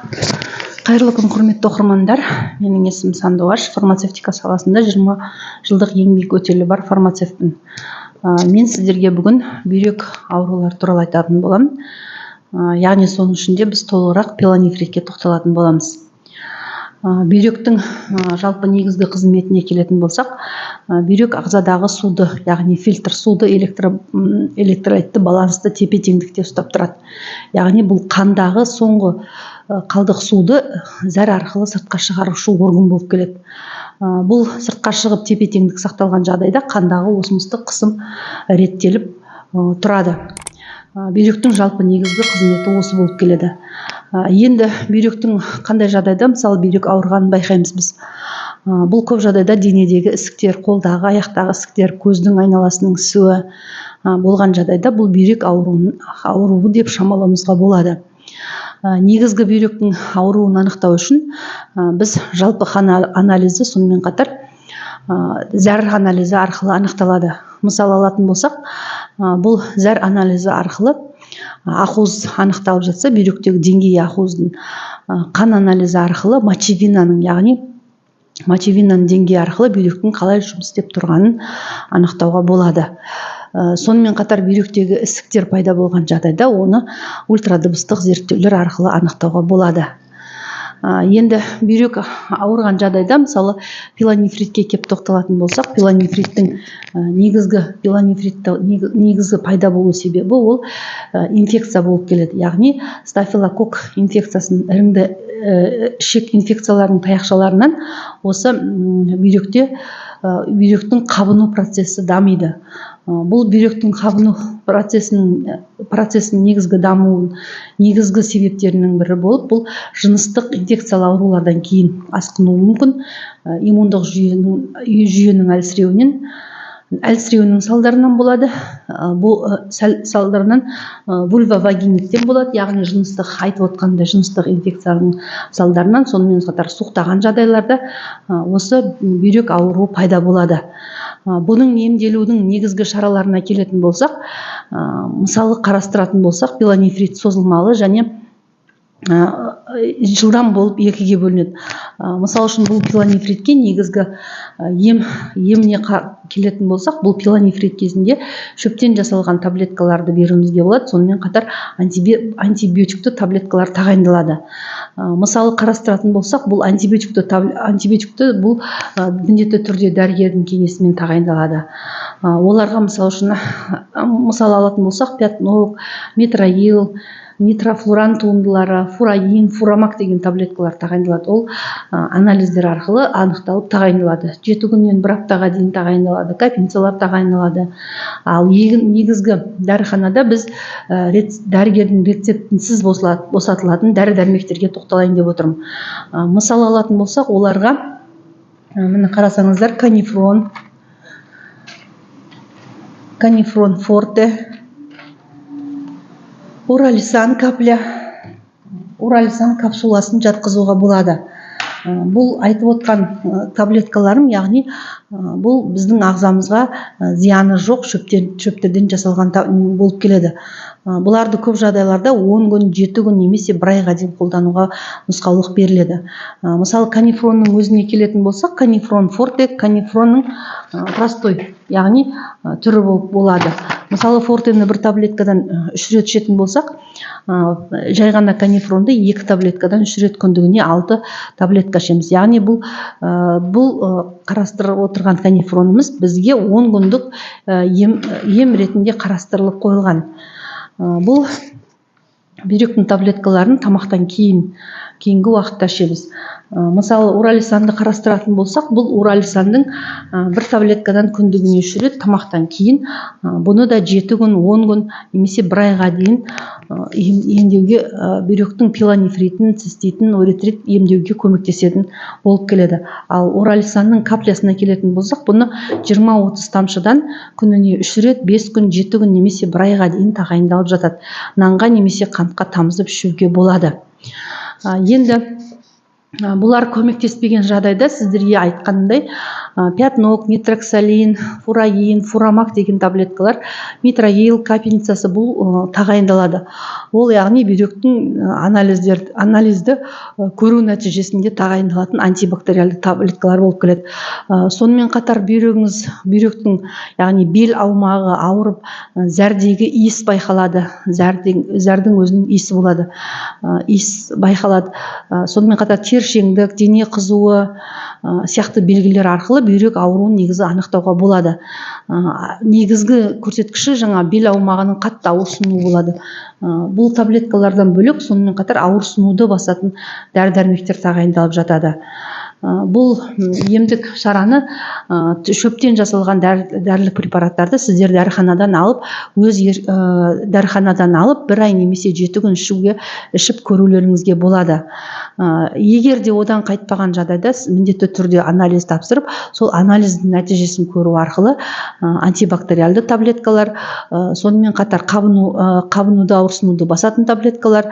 Қайырлы күн, құрметті оқырмандар. Менің есімім Сандуғаш. Фармацевтика саласында 20 жылдық еңбек өтілі бар фармацевтпін. Мен сіздерге бүгін бүйрек аурулары туралы айтатын боламын. Яғни соның ішінде біз толығырақ пилонефритке тоқталатын боламыз. Бүйректің жалпы негізгі қызметіне келетін болсақ, бүйрек ағзадағы суды, яғни фильтр суды электролитті балансты тепе-теңдікте ұстап тұрады. Яғни бұл қандағы соңғы қалдық суды зәр арқылы сыртқа шығарушы орган болып келеді. Бұл сыртқа шығып тепе-теңдік сақталған жағдайда қандағы осмостық қысым реттеліп тұрады. Бүйректің жалпы негізгі қызметі осы болып келеді. Енді бүйректің қандай жағдайда, мысалы бүйрек ауырғанын байқаймыз біз. Бұл көп жағдайда денедегі ісіктер, қолдағы, аяқтағы ісіктер, көздің айналасының ісуі болған жағдайда бұл бүйрек ауруы деп шамалауымызға болады. Негізгі бүйректің ауруын анықтау үшін біз жалпы қан анализі, сонымен қатар зәр анализі арқылы анықталады. Мысалы алатын болсақ, бұл зәр анализі арқылы ақуыз анықталып жатса, бүйректегі деңгей ақуыздың қан анализі арқылы яғни мочевинаның деңгейі арқылы бүйректің қалай жұмыс істеп тұрғанын анықтауға болады. Сонымен қатар бүйректегі ісіктер пайда болған жағдайда оны ультрадыбыстық зерттеулер арқылы анықтауға болады. Енді бүйрек ауырған жағдайда, мысалы пилонефритке кеп тоқталатын болсақ, пилонефриттің негізгі пайда болу себебі ол инфекция болып келеді. Яғни стафилококк инфекциясын, іріңді ішек инфекцияларының таяқшаларынан осы бүйректің қабыну процесі дамиды. Бұл бүйректің қабыну процесінің негізгі дамуының негізгі себептерінің бірі болып, бұл жыныстық инфекциялы аурулардан кейін асқынуы мүмкін. Иммундық жүйенің әлсіреуінің салдарынан болады. Бұл салдарынан вульвовагиниттен болады, яғни жыныстық, айтып отқандай жыныстық инфекцияның салдарынан, сонымен қатар суықтаған жағдайларда осы бүйрек ауруы пайда болады. Бұның емделудің негізгі шараларына келетін болсақ, мысалы қарастыратын болсақ, пилонефрит созылмалы және жылдам болып екіге бөлінеді. Мысалы үшін бұл пилонефритке негізгі еміне келетін болсақ, бұл пилонефрит кезінде шөптен жасалған таблеткаларды беруімізге болады, сонымен қатар антибиотикті таблеткалар тағайындалады. Мысалы қарастыратын болсақ, бұл антибиотикті бұл міндетті түрде дәрігердің кеңесімен тағайындалады. Оларға мысал алатын болсақ, пятног, метроил, нитрофлуран туындылары, фураин, фурамак деген таблеткалар тағайындалады. Ол анализдер арқылы анықталып тағайындалады. 7 күннен 1 аптаға дейін тағайындалады, капинцалар тағайындалады. Ал негізгі дәріханада біз дәрігердің рецептінсіз босатылатын дәрі-дәрмектерге тоқталайын деп отырмын. Мысал алатын болсақ, оларға міне қарасаңыздар, канифрон форте, уралисан капля, уралисан капсуласын жатқызуға болады. Бұл айтып отқан таблеткаларым, яғни бұл біздің ағзамызға зияны жоқ шөптерден жасалған болып келеді. Бұларды көп жағдайларда 10 күн, 7 күн немесе 1 айға дейін қолдануға нұсқаулық беріледі. Мысалы канифронның өзіне келетін болсақ, канифрон форте, канифронның простой, яғни түрі болады. Мысалы фортені 1 таблеткадан 3 рет ішетін болсақ, жай ғана канифронды 2 таблеткадан 3 рет күндігіне 6 таблетка ішеміз. Яғни бұл қарастырып отырған канифронымыз бізге 10 күндік ем ретінде қарастырылып қойылған. Бұл бүйректің таблеткаларын тамақтан кейінгі уақытта ішеміз. Мысалы уралисанды қарастыратын болсақ, бұл уралисандың 1 таблеткадан күндігіне 3 рет тамақтан кейін, бұны да 7 күн, 10 күн немесе 1 айға дейін емдеуге, бүйректің пилонефритін, циститін, уретрит емдеуге көмектесетін болып келеді. Ал уралисанның каплясына келетін болсақ, бұны 20-30 тамшыдан күніне 3 рет, 5 күн, 7 күн немесе 1 айға дейін тағайындалып жатады. Нанға немесе қантқа тамызып ішуге болады. Енді бұлар көмектеспеген жағдайда сіздерге айтқандай пятног, нитроксалин, фураин, фурамак деген таблеткалар, метроил, капельницасы бұл тағайындалады. ол яғни бүйректің анализді көру нәтижесінде тағайындалатын антибактериалды таблеткалар болып келеді. Сонымен қатар бүйректің яғни бел аумағы ауырып зәрдегі иіс байқалады. Зәрдің өзінің иісі болады. Иіс байқалады. Сонымен қатар тершеңдік, дене қызуы сияқты белгілер арқылы бүйрек ауруын негізі анықтауға болады. Негізгі көрсеткіші жаңа бел аумағының қатты ауырсынуы болады. Бұл таблеткалардан бөлек сонымен қатар ауырсынуды басатын дәрі-дәрмектер тағайындалып жатады. Бұл емдік шараны шөптен жасалған дәрілік препараттарды сіздер дәріханадан алып, дәріханадан алып 1 ай немесе 7 күн ішіп көрулеріңізге болады. Егер де одан қайтпаған жағдайда міндетті түрде анализ тапсырып, сол анализдің нәтижесін көру арқылы антибактериалды таблеткалар, сонымен қатар қабынуды ауырсынуды басатын таблеткалар,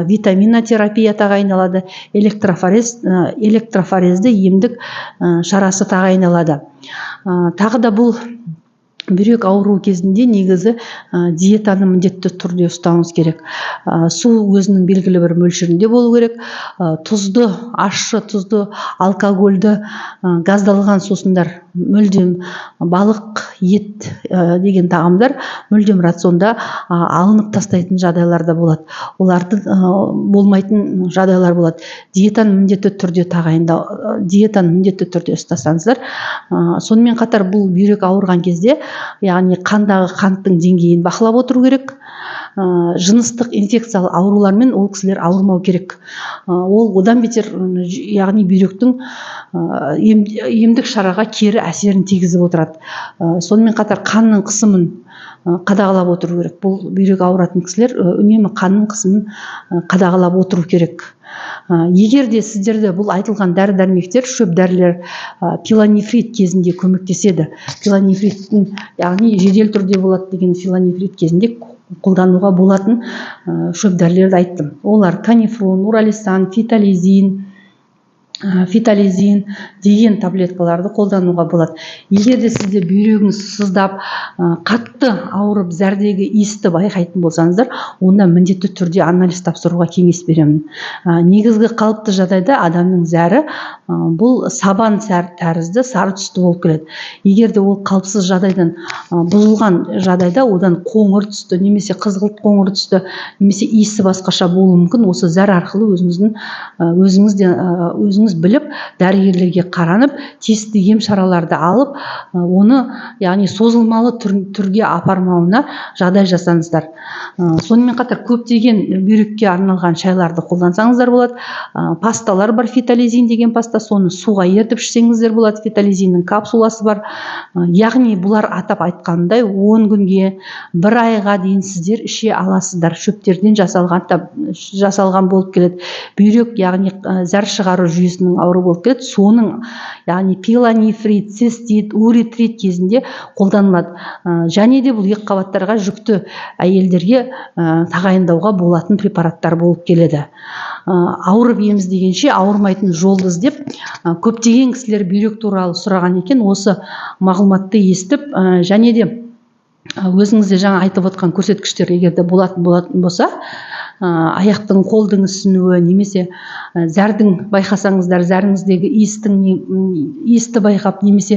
витаминотерапия тағайындалады, электрофорезді емдік шарасы тағайындалады. Тағы да бұл бүйрек ауруы кезінде негізі диетаны міндетті түрде ұстауыңыз керек. Су өзінің белгілі бір мөлшерінде болу керек. Тұзды, ащы, тұзды, алкогольді, газдалған сусындар, мүлдем балық, ет деген тағамдар мүлдем рационда алынып тастайтын жағдайлар да болады. Оларды болмайтын жағдайлар болады. Диетаны міндетті түрде ұстасаңыздар. Сонымен қатар бұл бүйрек ауырған кезде яғни қандағы қанттың деңгейін бақылап отыру керек. Жыныстық инфекциялы аурулармен ол кісілер ауырмау керек. Ол одан бетер яғни бүйректің емдік шараға кері әсерін тигізіп отырады. Сонымен қатар қанның қысымын қадағалап отыру керек. Бұл бүйрек ауыратын кісілер үнемі қанның қысымын қадағалап отыру керек. Егер де сіздерде бұл айтылған дәрі-дәрмектер, шөп дәрілер пилонефрит кезінде көмектеседі. Пилонефриттің, яғни жедел түрде болады деген пилонефрит кезінде қолдануға болатын шөп дәрілерді айттым. Олар канифрон, уралисан, фитализин деген таблеткаларды қолдануға болады. Егер де сізде бүйрегіңіз сыздап, қатты ауырып, зәрдегі иісті байқайтын болсаңыздар, онда міндетті түрде анализ тапсыруға кеңес беремін. Негізгі қалыпты жағдайда адамның зәрі бұл сабан тәрізді сары түсті болып келеді. Егер де ол қалыпсыз жағдайдан бұзылған жағдайда одан қоңыр түсті, немесе қызғылт қоңыр түсті, немесе иісі басқаша болуы мүмкін. Осы зәр арқылы өзіңіз біліп, дәрігерлерге қаранып, тиісті ем шараларды алып, оны яғни созылмалы түрге апармауына жағдай жасаңыздар. Сонымен қатар көптеген бүйрекке арналған шайларды қолдансаңыздар болады. Пасталар бар, фитализин деген паста, соны суға ертіп ішсеңіздер болады. Фитализиннің капсуласы бар. Яғни бұлар атап айтқандай 10 күнге, 1 айға дейін сіздер іше аласыздар. Шөптерден жасалған болып келеді. Бүйрек, яғни зәр шығару жүйесінің ауру болып келеді. Соның, яғни пилонефрит, цистит, уретрит кезінде қолданылады. Және де бұл екіқабаттарға жүкті әйелдерге тағайындауға болатын препараттар болып келеді. Ауырып еміз дегенше ауырмайтын жолды іздеп, көптеген кісілер бүйрек туралы сұраған екен. Осы мағлұматты естіп, және де өзіңізде жаңа айтып отқан көрсеткіштер егер де болатын болса, аяқтың, қолдың ісінуі, немесе зәрдің байқасаңыздар, зәріңіздегі иісті байқап, немесе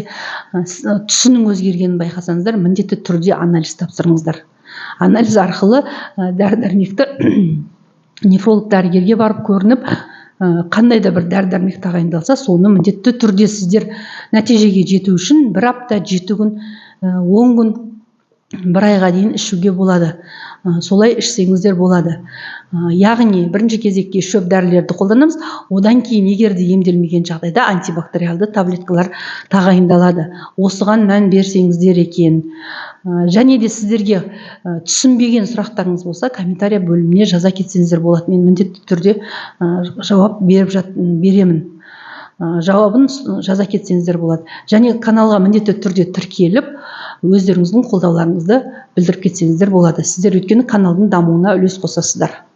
түсінің өзгергенін байқасаңыздар, міндетті түрде анализ тапсырыңыздар. Анализ арқылы дәрі-дәрмекті нефролог дәрігерге барып көрініп, қандай да бір дәрі-дәрмек тағайындалса, соны міндетті түрде сіздер нәтижеге жету үшін 1 апта, 7 күн, 10 күн, 1 айға дейін ішуге болады. Солай ішсеңіздер болады. Яғни бірінші кезекке шөп дәрілерді қолданамыз. Одан кейін егер де емделмеген жағдайда антибактериалды таблеткалар тағайындалады. Осыған мән берсеңіздер екен. Және де сіздерге түсінбеген сұрақтарыңыз болса, комментария бөліміне жаза кетсеңіздер болады. Мен міндетті түрде жауап беремін. Жауабын жаза кетсеңіздер болады. Және каналға міндетті түрде тіркеліп, өздеріңіздің қолдауларыңызды білдіріп кетсеңіздер болады. Сіздер өйткені каналдың дамуына үлес қосасыздар.